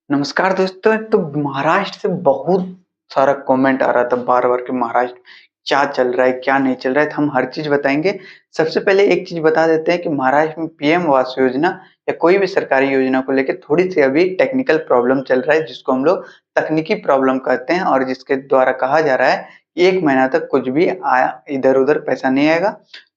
नमस्कार दोस्तों। तो महाराष्ट्र से बहुत सारा कमेंट आ रहा था बार-बार कि महाराष्ट्र क्या चल रहा है, क्या नहीं चल रहा है, तो हम हर चीज़ बताएँगे। सबसे पहले एक चीज़ बता देते हैं कि महाराष्ट्र में पीएम आवास योजना या कोई भी सरकारी योजना को लेके थोड़ी-सी अभी टेक्निकल प्रॉब्लम चल रहा है, जिसको हम लोग तकनीकी प्रॉब्लम कहते हैं और जिसके द्वारा कहा जा रहा है कि 1 महीना तक कुछ भी इधर-उधर पैसा नहीं आएगा।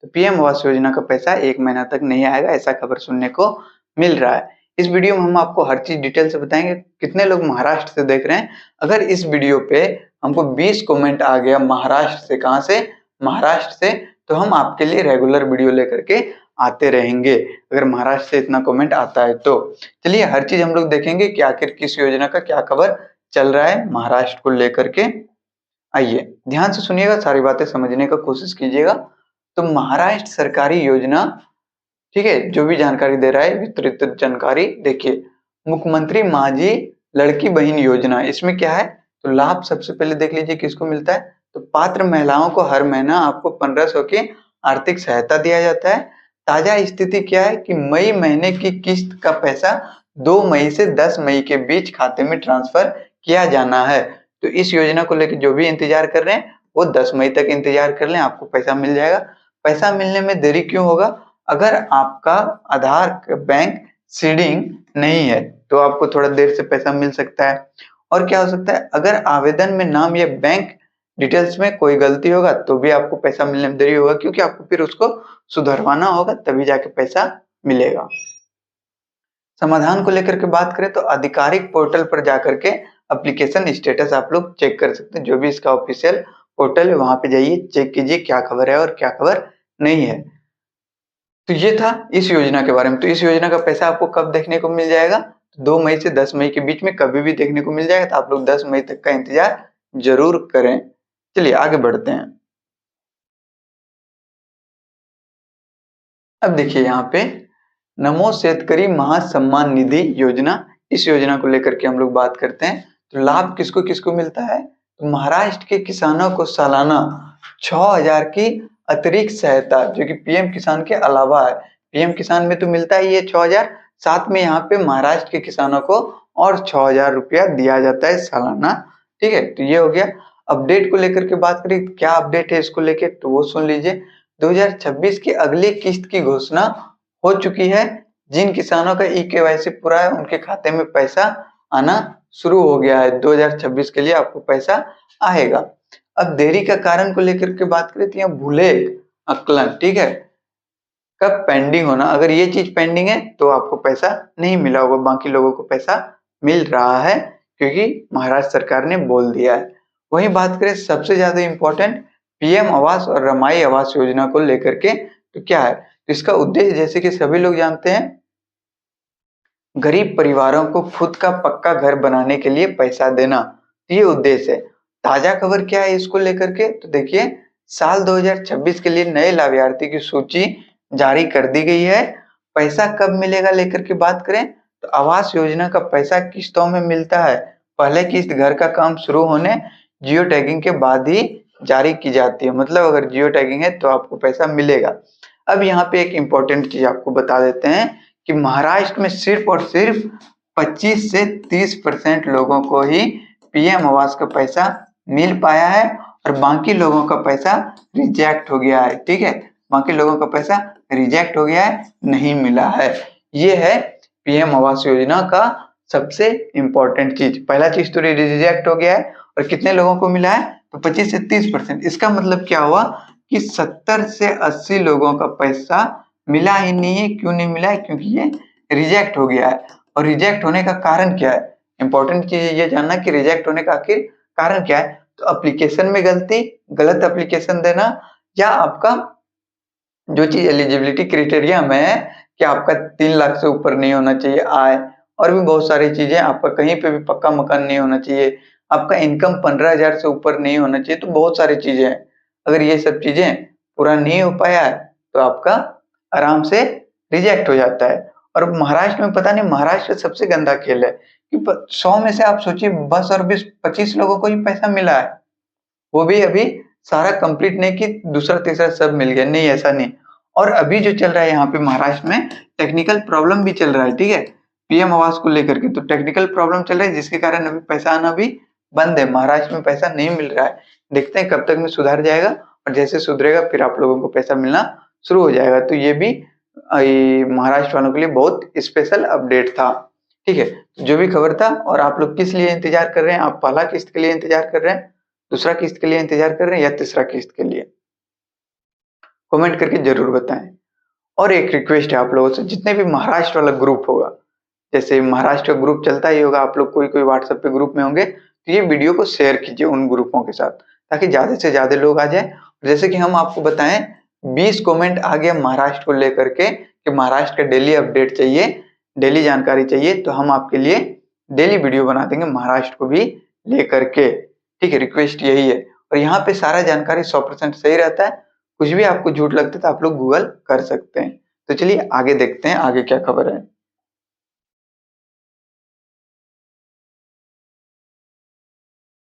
तो पीएम आवास योजना का पैसा 1 महीना तक नहीं आएगा, ऐसा खबर सुनने को मिल रहा है। इस वीडियो में हम आपको हर चीज़ डिटेल से बताएँगे। कितने लोग महाराष्ट्र से देख रहे हैं? अगर इस वीडियो पे हमको 20 कमेंट आ गया महाराष्ट्र से, कहाँ से? महाराष्ट्र से, तो हम आपके लिए रेगुलर वीडियो लेकर के आते रहेंगे, अगर महाराष्ट्र से इतना कमेंट आता है तो। चलिए हर चीज़ हम लोग देखेंगे कि आखिर किस योजना का क्या खबर चल रहा है महाराष्ट्र को लेकर के। आइए, ध्यान से सुनिएगा, सारी बातें समझने का कोशिश कीजिएगा। तो महाराष्ट्र सरकारी योजना, ठीक है, जो भी जानकारी दे रहा है विस्तृत जानकारी देखिए। मुख्यमंत्री माझी लड़की बहन योजना, इसमें क्या है? तो लाभ सबसे पहले देख लीजिए किसको मिलता है। तो पात्र महिलाओं को हर महीना आपको 1500 की आर्थिक सहायता दिया जाता है। ताजा स्थिति क्या है कि मई महीने की किस्त का पैसा 2 मई से 10 मई के बीच खाते में ट्रांसफर किया जाना है। तो इस योजना को लेकर जो भी इंतजार कर रहे हैं वो 10 मई तक इंतजार कर लें, आपको पैसा मिल जाएगा। पैसा मिलने में देरी क्यों होगा? अगर आपका आधार बैंक सीडिंग नहीं है तो आपको थोड़ा देर से पैसा मिल सकता है। और क्या हो सकता है, अगर आवेदन में नाम या बैंक डिटेल्स में कोई गलती होगा तो भी आपको पैसा मिलने में देरी होगा, क्योंकि आपको फिर उसको सुधरवाना होगा, तभी जाके पैसा मिलेगा। समाधान को लेकर के बात करें तो आधिकारिक पोर्टल पर जाकर के एप्लीकेशन स्टेटस आप लोग चेक कर सकते हैं। जो भी इसका ऑफिशियल पोर्टल है वहां पे जाइए, चेक कीजिए क्या खबर है और क्या खबर नहीं है। तो ये था इस योजना के बारे में। तो इस योजना का पैसा आपको कब देखने को मिल जाएगा? 2 मई से 10 मई के बीच में कभी भी देखने को मिल जाएगा, तो आप लोग 10 मई तक का इंतजार जरूर करें। चलिए आगे बढ़ते हैं। अब देखिए यहाँ पे नमो शेतकरी महासम्मान निधि योजना, इस योजना को लेकर के हम लोग बात करते हैं। तो लाभ किसको किसको मिलता है? तो महाराष्ट्र के किसानों को सालाना 6000 की अतिरिक्त सहायता, जो कि पीएम किसान के अलावा है। पीएम किसान में तो मिलता ही है 6000, साथ में यहाँ पे महाराष्ट्र के किसानों को और 6000 रुपया दिया जाता है सालाना। ठीक है, तो ये हो गया। अपडेट को लेकर के बात करें, क्या अपडेट है इसको लेके, तो वो सुन लीजिए। 2026 की अगली किस्त की घोषणा हो चुकी है। जिन किसानों का ई-केवाईसी पूरा है उनके खाते में पैसा आना शुरू हो गया है। 2026 के लिए आपको पैसा आएगा। अब देरी का कारण को लेकर के बात करें तो यहाँ भूले आकलन, ठीक है, कब पेंडिंग होना, अगर ये चीज पेंडिंग है तो आपको पैसा नहीं मिला होगा, बाकी लोगों को पैसा मिल रहा है क्योंकि महाराष्ट्र सरकार ने बोल दिया है। वहीं बात करें सबसे ज्यादा इंपॉर्टेंट पीएम आवास और रमाई आवास योजना को लेकर के, तो क्या है? तो इसका उद्देश्य जैसे कि सभी लोग जानते हैं, गरीब परिवारों को खुद का पक्का घर बनाने के लिए पैसा देना, ये उद्देश्य है। ताजा खबर क्या है इसको लेकर के, तो देखिए साल 2026 के लिए नए लाभार्थी की सूची जारी कर दी गई है। पैसा कब मिलेगा लेकर के बात करें तो आवास योजना का पैसा किस्तों में मिलता है। पहले किस्त घर का काम शुरू होने जियो टैगिंग के बाद ही जारी की जाती है, मतलब अगर जियो टैगिंग है तो आपको पैसा मिलेगा। अब यहाँ पे एक इम्पोर्टेंट चीज आपको बता देते हैं कि महाराष्ट्र में सिर्फ और सिर्फ 25 से 30% लोगों को ही पीएम आवास का पैसा मिल पाया है और बाकी लोगों का पैसा रिजेक्ट हो गया है। ठीक है, बाकी लोगों का पैसा रिजेक्ट हो गया है, नहीं मिला है। ये है पीएम आवास योजना का सबसे इंपॉर्टेंट चीज। पहला चीज तो रिजेक्ट हो गया है और कितने लोगों को मिला है? तो 25 से 30%। इसका मतलब क्या हुआ कि 70 से 80 लोगों का पैसा मिला ही नहीं है। क्यों नहीं मिला है? क्योंकि ये रिजेक्ट हो गया है। और रिजेक्ट होने का कारण क्या है? इंपॉर्टेंट चीज ये जानना कि रिजेक्ट होने का आखिर कारण क्या है। तो एप्लीकेशन में गलती, गलत एप्लीकेशन देना, या आपका जो चीज एलिजिबिलिटी क्राइटेरिया में है कि आपका 3 लाख से ऊपर नहीं होना चाहिए आय, और भी बहुत सारी चीजें, आपका कहीं पे भी पक्का मकान नहीं होना चाहिए, आपका इनकम 15,000 से ऊपर नहीं होना चाहिए, तो बहुत सारी चीजें हैं। अगर ये सब चीजें पूरा नहीं हो पाया है तो आपका आराम से रिजेक्ट हो जाता है। और महाराष्ट्र में पता नहीं, महाराष्ट्र सबसे गंदा खेल है कि 100 में से आप सोचिए 10 और 20-25 लोगों को ही पैसा मिला है, वो भी अभी सारा कंप्लीट नहीं कि दूसरा तीसरा सब मिल गया, नहीं ऐसा नहीं। और अभी जो चल रहा है यहाँ पे महाराष्ट्र में टेक्निकल प्रॉब्लम भी चल रहा है। ठीक है, पीएम आवास को लेकर के तो टेक्निकल प्रॉब्लम चल रही है, जिसके कारण अभी पैसा आना भी बंद है। महाराष्ट्र में पैसा नहीं मिल रहा है। देखते हैं कब तक में सुधर जाएगा, और जैसे सुधरेगा फिर आप लोगों को पैसा मिलना शुरू हो जाएगा। तो ये भी महाराष्ट्र वालों के लिए बहुत स्पेशल अपडेट था। ठीक है, जो भी खबर था। और आप लोग किस लिए इंतजार कर रहे हैं? आप पहला किस्त के लिए इंतजार कर रहे हैं, दूसरा किस्त के लिए इंतजार कर रहे हैं, या तीसरा किस्त के लिए? कमेंट करके जरूर बताएं। और एक रिक्वेस्ट है आप लोगों से, जितने भी महाराष्ट्र वाला ग्रुप होगा, जैसे महाराष्ट्र ग्रुप चलता ही होगा, आप लोग कोई कोई व्हाट्सएप पे ग्रुप में होंगे, तो ये वीडियो को शेयर कीजिए उन ग्रुपों के साथ, ताकि ज्यादा से ज्यादा लोग आ जाए। जैसे कि हम आपको बताएं, 20 कमेंट आ गया महाराष्ट्र को लेकर के कि महाराष्ट्र का डेली अपडेट चाहिए, डेली जानकारी चाहिए, तो हम आपके लिए डेली वीडियो बना देंगे महाराष्ट्र को भी लेकर के। ठीक है, रिक्वेस्ट यही है। और यहाँ पे सारा जानकारी 100% सही रहता है, कुछ भी आपको झूठ लगता है तो आप लोग गूगल कर सकते हैं। तो चलिए आगे देखते हैं आगे क्या खबर है।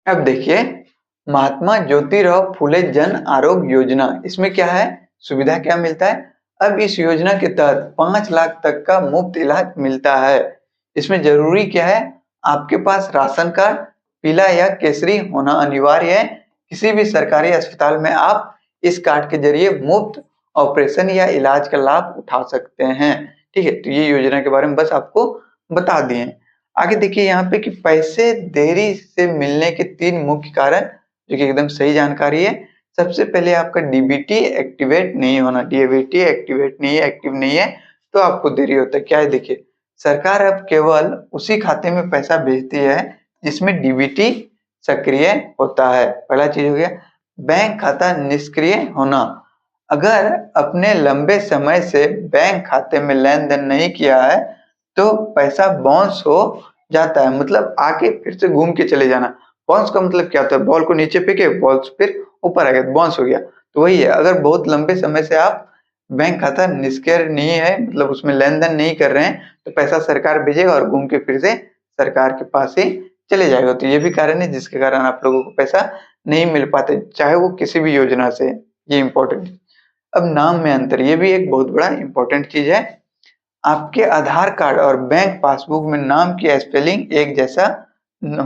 अब देखिए, महात्मा ज्योतिराव फुले जन आरोग्य योजना, इसमें क्या है, सुविधा क्या मिलता है? अब इस योजना के तहत 5 लाख तक का मुफ्त इलाज मिलता है। इसमें जरूरी क्या है, आपके पास राशन कार्ड पीला या केसरी होना अनिवार्य है। किसी भी सरकारी अस्पताल में आप इस कार्ड के जरिए मुफ्त ऑपरेशन या इलाज का लाभ उठा सकते हैं। ठीक है, तो ये योजना के बारे में बस आपको बता दिए। आगे देखिए यहाँ पे कि पैसे देरी से मिलने के 3 मुख्य कारण, जो कि एकदम सही जानकारी है। सबसे पहले आपका डीबीटी एक्टिवेट नहीं होना, डीबीटी एक्टिवेट नहीं है, एक्टिव नहीं है, तो आपको देरी होता है। क्या है देखिए, सरकार अब केवल उसी खाते में पैसा भेजती है जिसमें डीबीटी सक्रिय होता है। पहला चीज हो गया। बैंक खाता निष्क्रिय होना, अगर अपने लंबे समय से बैंक खाते में लेन देन नहीं किया है तो पैसा बाउंस हो जाता है, मतलब आके फिर से घूम के चले जाना। बाउंस का मतलब क्या होता है, बॉल को नीचे फेंके, बॉल फिर ऊपर आ गया, बाउंस हो गया। तो वही है, अगर बहुत लंबे समय से आप बैंक खाता निष्क्रिय नहीं है, मतलब उसमें लेन देन नहीं कर रहे हैं, तो पैसा सरकार भेजेगा और घूम के फिर से सरकार के पास ही चले जाएगा। तो ये भी कारण है जिसके कारण आप लोगों को पैसा नहीं मिल पाते, चाहे वो किसी भी योजना से। ये इंपॉर्टेंट। अब नाम में अंतर, ये भी एक बहुत बड़ा इंपॉर्टेंट चीज है। आपके आधार कार्ड और बैंक पासबुक में नाम की स्पेलिंग एक जैसा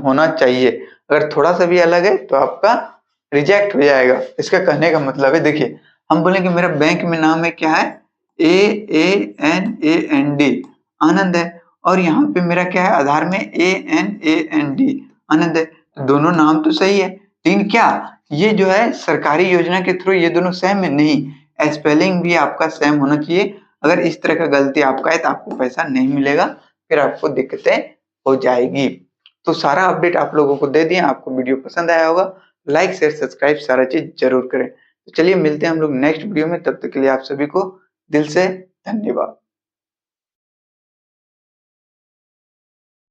होना चाहिए। अगर थोड़ा सा भी अलग है तो आपका रिजेक्ट हो जाएगा। इसका कहने का मतलब है, देखिए हम बोलेंगे मेरा बैंक में नाम है क्या है, AANAND, आनंद है, और यहाँ पे मेरा क्या है, आधार में ANAND, आनंद है। तो दोनों नाम तो सही है, लेकिन क्या ये जो है सरकारी योजना के थ्रू ये दोनों सेम है? नहीं, स्पेलिंग भी आपका सेम होना चाहिए। अगर इस तरह का गलती आपका है तो आपको पैसा नहीं मिलेगा, फिर आपको दिक्कतें हो जाएगी। तो सारा अपडेट आप लोगों को दे दिए। आपको वीडियो पसंद आया होगा, लाइक शेयर सब्सक्राइब सारा चीज जरूर करें। तो चलिए मिलते हैं हम लोग नेक्स्ट वीडियो में, तब तक के लिए आप सभी को दिल से धन्यवाद।